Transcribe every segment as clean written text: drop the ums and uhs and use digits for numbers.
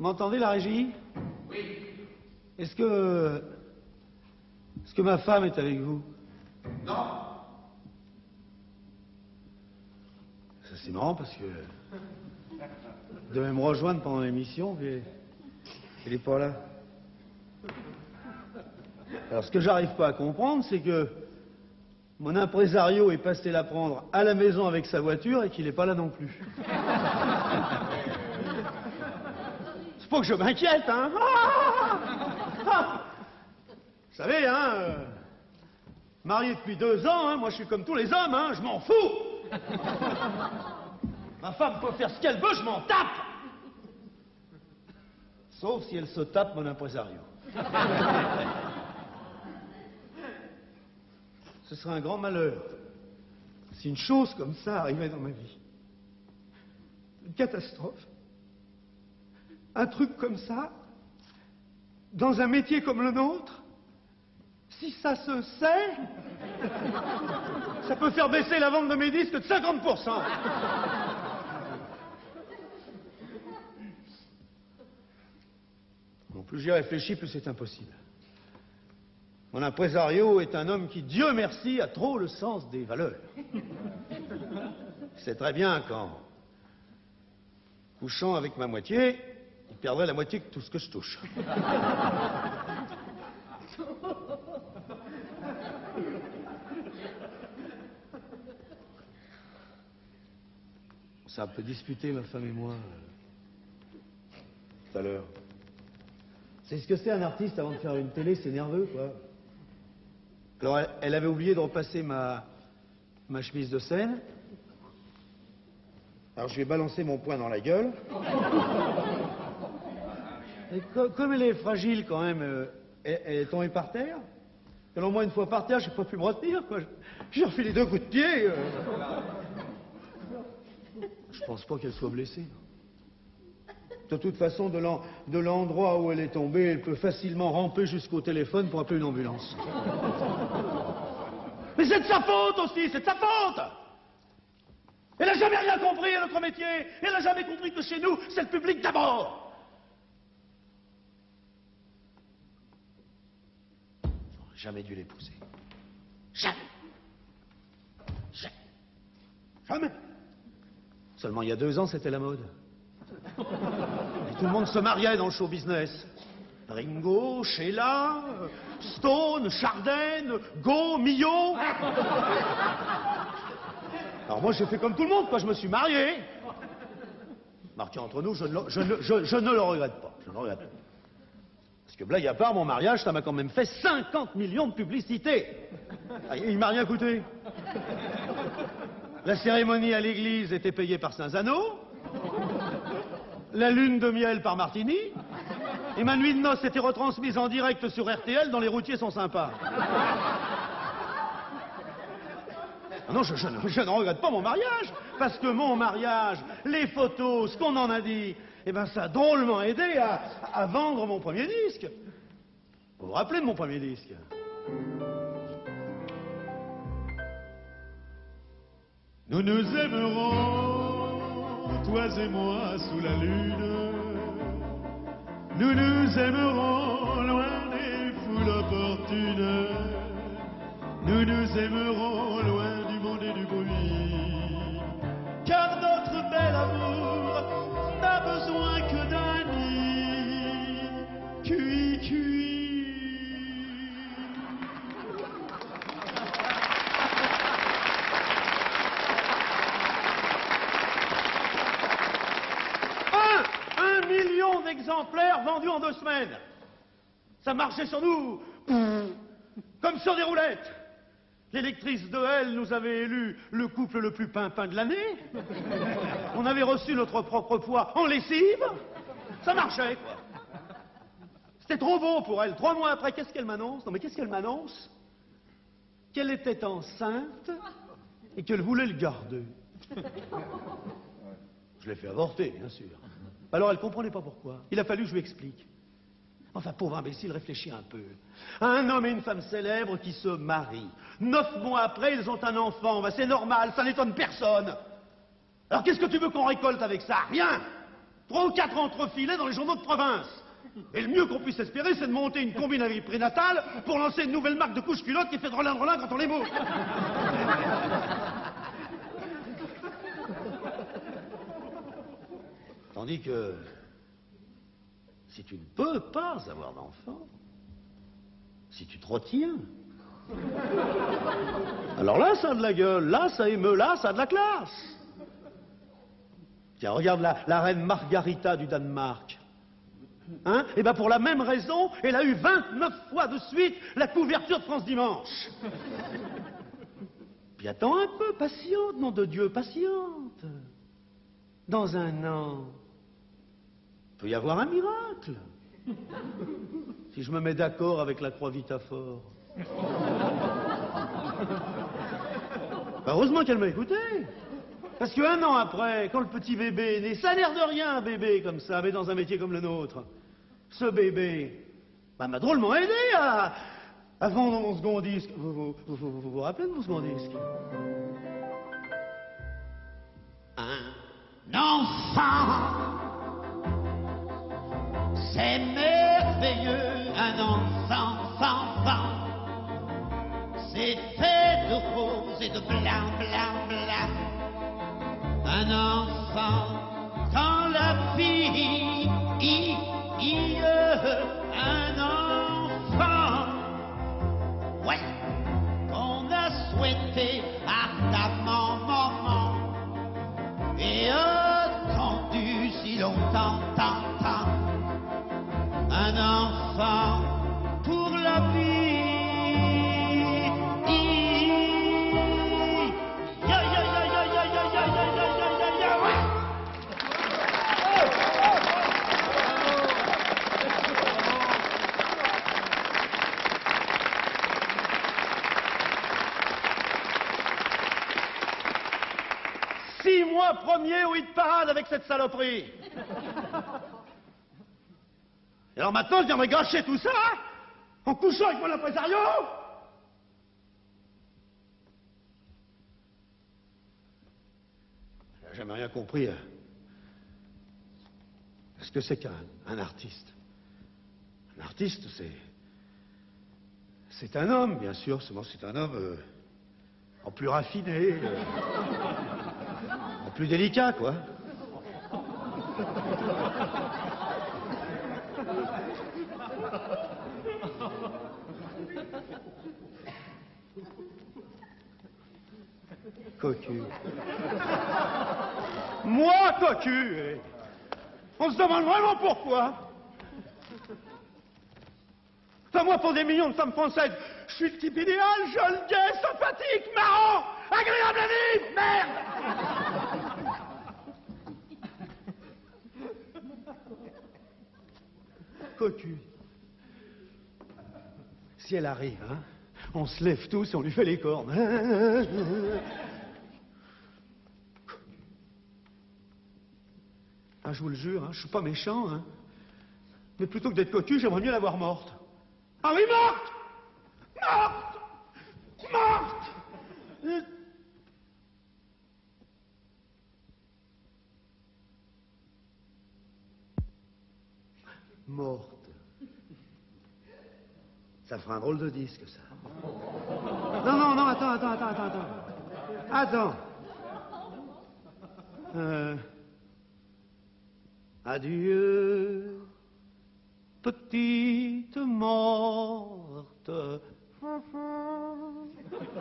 m'entendez, la régie? Oui. Est-ce que ma femme est avec vous? Non. Ça, c'est marrant parce que... Elle devait me rejoindre pendant l'émission, mais... Elle n'est pas là. Alors, ce que j'arrive pas à comprendre, c'est que... Mon impresario est passé la prendre à la maison avec sa voiture et qu'il n'est pas là non plus. C'est pas que je m'inquiète, hein. Vous savez, hein, marié depuis 2 ans, hein, moi je suis comme tous les hommes, hein, je m'en fous. Ma femme peut faire ce qu'elle veut, je m'en tape. Sauf si elle se tape mon impresario. Ce serait un grand malheur si une chose comme ça arrivait dans ma vie. Une catastrophe. Un truc comme ça, dans un métier comme le nôtre, si ça se sait, ça peut faire baisser la vente de mes disques de 50%. Bon, plus j'y réfléchis, plus c'est impossible. Mon impresario est un homme qui, Dieu merci, a trop le sens des valeurs. C'est très bien qu'en couchant avec ma moitié, il perdrait la moitié de tout ce que je touche. Ça a un peu disputé, ma femme et moi, tout à l'heure. C'est ce que c'est un artiste avant de faire une télé, c'est nerveux, quoi. Alors, elle avait oublié de repasser ma chemise de scène. Alors, je lui ai balancé mon poing dans la gueule. Et comme elle est fragile, quand même, elle est tombée par terre. Alors, moi, une fois par terre, j'ai pas pu me retenir, quoi. J'ai refilé 2 coups de pied. Je pense pas qu'elle soit blessée. De toute façon, de l'endroit où elle est tombée, elle peut facilement ramper jusqu'au téléphone pour appeler une ambulance. Mais c'est de sa faute aussi, c'est de sa faute! Elle n'a jamais rien compris à notre métier. Elle n'a jamais compris que chez nous, c'est le public d'abord. J'aurais jamais dû l'épouser. Jamais. Jamais. Jamais. Seulement il y a 2 ans, c'était la mode. Et tout le monde se mariait dans le show business. Ringo, Sheila, Stone, Chardin, Go, Millot. Alors moi j'ai fait comme tout le monde, quoi, je me suis marié. Marqué entre nous, je ne le regrette pas. Je ne le regrette pas. Parce que blague à part, mon mariage, ça m'a quand même fait 50 millions de publicités. Il m'a rien coûté. La cérémonie à l'église était payée par Saint-Zano. La lune de miel par Martini. Et ma nuit de noces était retransmise en direct sur RTL, dont les routiers sont sympas. Non, je ne regrette pas mon mariage, parce que mon mariage, les photos, ce qu'on en a dit, eh ben ça a drôlement aidé à vendre mon premier disque. Vous vous rappelez de mon premier disque? Nous nous aimerons, toi et moi, sous la lune. Nous nous aimerons loin des foules opportunes. Nous nous aimerons loin du monde et du bruit. Car notre bel amour n'a besoin que d'un nid. Cuit, cuit. Un million d'exemplaires vendus en 2 semaines. Ça marchait sur nous comme sur des roulettes. L'électrice de L nous avait élu le couple le plus pimpin de l'année. On avait reçu notre propre poids en lessive. Ça marchait, quoi. C'était trop beau pour elle. 3 mois après, qu'est-ce qu'elle m'annonce? Non, mais qu'est-ce qu'elle m'annonce? Qu'elle était enceinte et qu'elle voulait le garder. Je l'ai fait avorter, bien sûr. Alors elle comprenait pas pourquoi. Il a fallu que je lui explique. Enfin, pauvre imbécile, réfléchis un peu. Un homme et une femme célèbres qui se marient. 9 mois après, ils ont un enfant. Ben, c'est normal, ça n'étonne personne. Alors qu'est-ce que tu veux qu'on récolte avec ça? Rien. 3 ou 4 entrefilets dans les journaux de province. Et le mieux qu'on puisse espérer, c'est de monter une combine avec prénatale pour lancer une nouvelle marque de couche-culotte qui fait drôlin quand on les mouille. Tandis que si tu ne peux pas avoir d'enfant, si tu te retiens, alors là, ça a de la gueule, là, ça émeut, là, ça a de la classe. Tiens, regarde la reine Margarita du Danemark. Hein? Et bien pour la même raison, elle a eu 29 fois de suite la couverture de France Dimanche. Puis attends un peu, patiente, nom de Dieu, patiente. Dans un an, il peut y avoir un miracle. Si je me mets d'accord avec la Croix Vitafor. Heureusement qu'elle m'a écouté. Parce qu'un an après, quand le petit bébé est né, ça a l'air de rien, un bébé comme ça, mais dans un métier comme le nôtre. Ce bébé, bah, m'a drôlement aidé à vendre mon second disque. Vous rappelez de mon second disque? Un enfant, c'est merveilleux, un enfant. C'est fait de rose et de blanc. Un enfant dans la vie, un enfant, ouais, qu'on a souhaité ardemment, maman, et attendu si longtemps, un enfant pour la vie. Premier au hit parade avec cette saloperie. Et alors maintenant, je viendrais gâcher tout ça en couchant avec mon impresario. J'ai jamais rien compris à ce que c'est qu'un artiste. Un artiste, c'est un homme, bien sûr, seulement c'est un homme en plus raffiné. Plus délicat, quoi. Cocu. Moi, cocu. On se demande vraiment pourquoi. Enfin, moi, pour des millions de femmes françaises, je suis le type idéal, jeune, gai, sympathique, marrant, agréable à vivre, merde. Cocu. Si elle arrive, hein, on se lève tous et on lui fait les cornes. Ah, je vous le jure, hein, je suis pas méchant, hein. Mais plutôt que d'être cocu, j'aimerais mieux l'avoir morte. Ah oui, morte! Morte. Ça fera un drôle de disque, ça. Non, attends. Adieu, petite morte.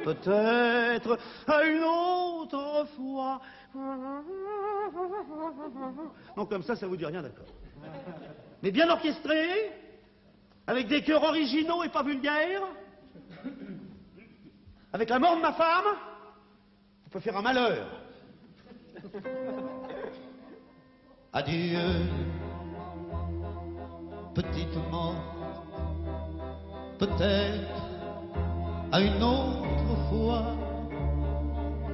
Peut-être à une autre fois. Non, comme ça vous dit rien, d'accord. Mais bien orchestré, avec des chœurs originaux et pas vulgaires, avec la mort de ma femme, on peut faire un malheur. Adieu, petite mort, peut-être à une autre fois.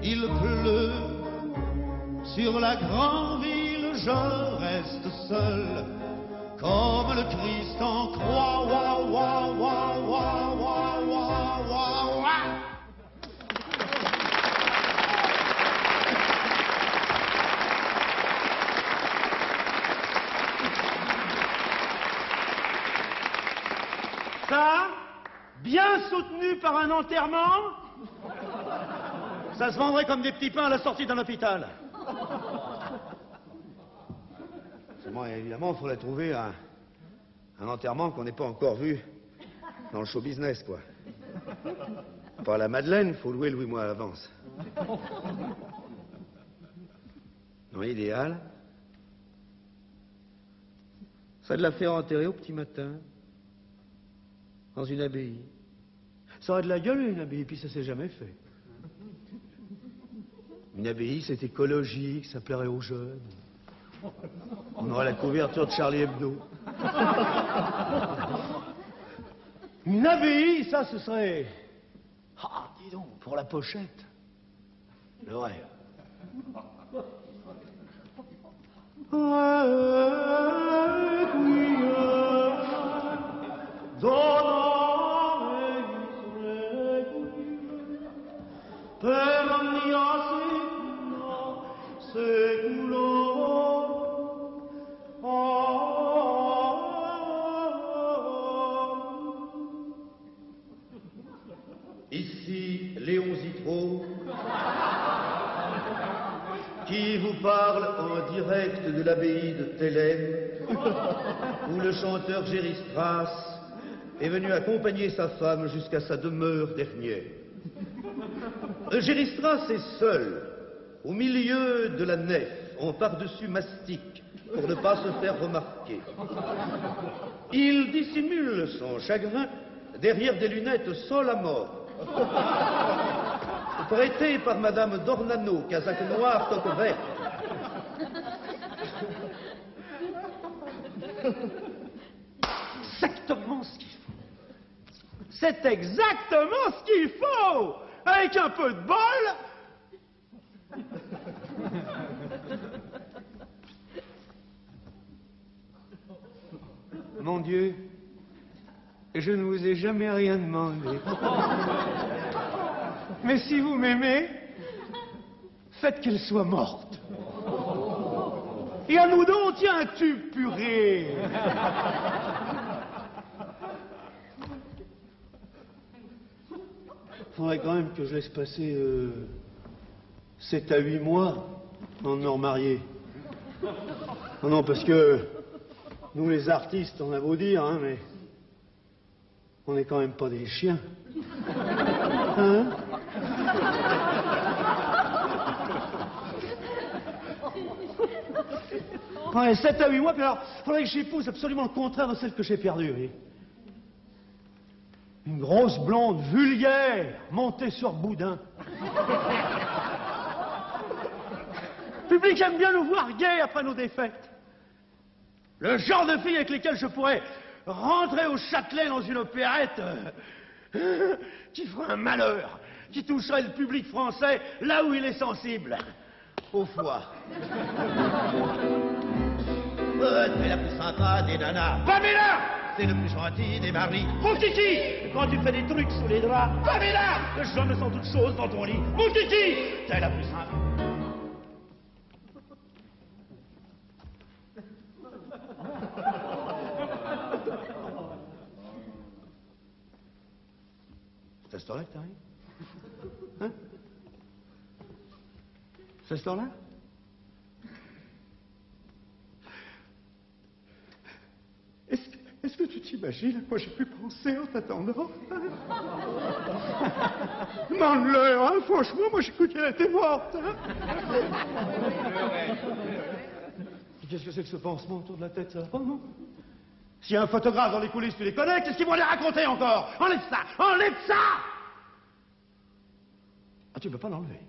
Il pleut sur la grande ville, je reste seul comme le Christ en croix. Wa, wa, wa, wa, wa, wa, wa, wa. Ça, bien soutenu par un enterrement, ça se vendrait comme des petits pains à la sortie d'un hôpital. Seulement, évidemment, il faudrait trouver un enterrement qu'on n'ait pas encore vu dans le show business, quoi. Pour la Madeleine, il faut louer 8 mois à l'avance. Dans l'idéal, ça de la faire enterrer au petit matin, dans une abbaye. Ça aurait de la gueule, une abbaye, puis ça s'est jamais fait. Une abbaye, c'est écologique, ça plairait aux jeunes. On aurait la couverture de Charlie Hebdo. Une abbaye, ça, ce serait... Ah, dis donc, pour la pochette. Le rêve. Ici, Léon Zitrot, qui vous parle en direct de l'abbaye de Thélème, où le chanteur Géry Strass est venu accompagner sa femme jusqu'à sa demeure dernière. Géry Strass est seul, au milieu de la nef, en par-dessus mastic, pour ne pas se faire remarquer. Il dissimule son chagrin derrière des lunettes sol à mort, prêtées par Madame Dornano, casaque noir, toque verte. Exactement ce qu'il faut. C'est exactement ce qu'il faut. Avec un peu de bol. Mon Dieu, je ne vous ai jamais rien demandé. Mais si vous m'aimez, faites qu'elle soit morte. Et à nous deux, on tient un tube purée. Faudrait quand même que je laisse passer 7 à 8 mois avant de me remarier. Non, non, parce que nous, les artistes, on a beau dire, hein, mais on n'est quand même pas des chiens. Hein? Ouais, 7 à 8 mois, puis alors, il faudrait que j'épouse absolument le contraire de celle que j'ai perdue, oui. Une grosse blonde vulgaire, montée sur boudin. Le public aime bien nous voir gays après nos défaites. Le genre de fille avec lesquelles je pourrais rentrer au Châtelet dans une opérette qui ferait un malheur, qui toucherait le public français là où il est sensible, au foie. C'est la plus sympa des nanas. Pamela! C'est le plus gentil des maris. Mon kiki! Quand tu fais des trucs sous les draps. Pamela! Je me sens toutes choses dans ton lit. Mon kiki! C'est la plus sympa. C'est à ce temps-là que t'arrives? Hein? C'est à ce temps-là? Est-ce que tu t'imagines à quoi j'ai pu penser en t'attendant? Demande-le, hein, franchement, moi j'ai cru qu'elle était morte. Hein? Qu'est-ce que c'est que ce pansement autour de la tête, ça? Oh non. S'il y a un photographe dans les coulisses, tu les connais, qu'est-ce qu'ils vont les raconter encore? Enlève ça! Enlève ça! Ah, tu peux pas l'enlever.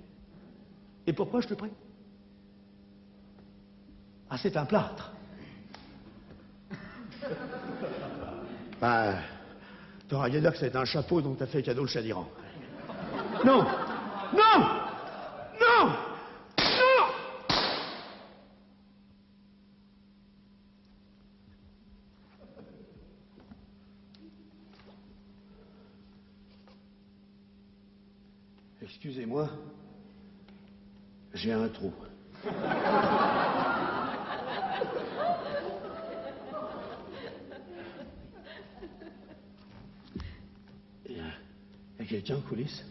Et pourquoi je te prie? Ah, c'est un plâtre. Ben, t'auras qu'à dire que c'est un chapeau dont t'as fait cadeau le chat d'Iran. Non! Non! Non! Non! Excusez-moi, j'ai un trou. quelqu'un en coulisses?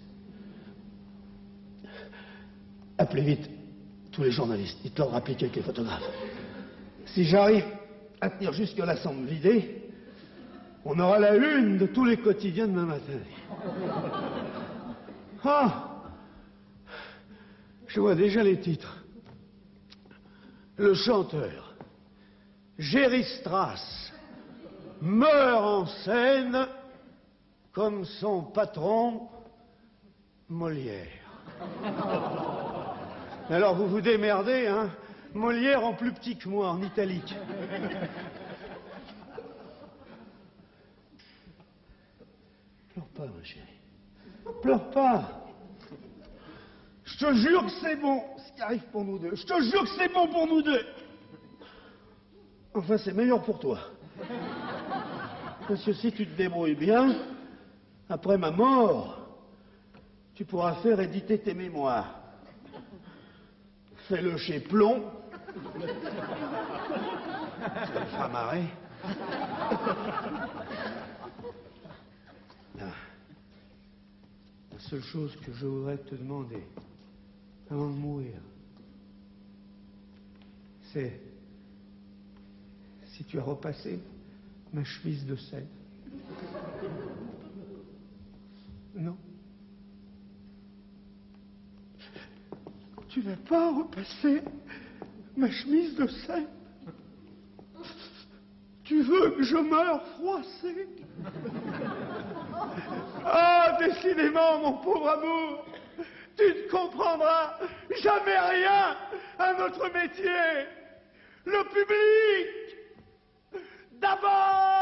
Appelez vite tous les journalistes. Dites-leur de rappeler quelques photographes. Si j'arrive à tenir jusque-là sans me vider, on aura la une de tous les quotidiens demain matin. Ah! Je vois déjà les titres. Le chanteur Jerry Strass meurt en scène comme son patron Molière. Alors vous vous démerdez, hein? Molière en plus petit que moi, en italique. Pleure pas, ma chérie. Pleure pas. Je te jure que c'est bon, ce qui arrive pour nous deux. Je te jure que c'est bon pour nous deux. Enfin, c'est meilleur pour toi. Parce que si tu te débrouilles bien, après ma mort, tu pourras faire éditer tes mémoires. Fais-le chez Plomb. Ça me fera marrer. La seule chose que je voudrais te demander, avant de mourir, c'est si tu as repassé ma chemise de Seine. Non. Tu n'as pas repassé ma chemise de Seine. Tu veux que je meure froissé? Ah, décidément, mon pauvre amour, tu ne comprendras jamais rien à notre métier. Le public, d'abord!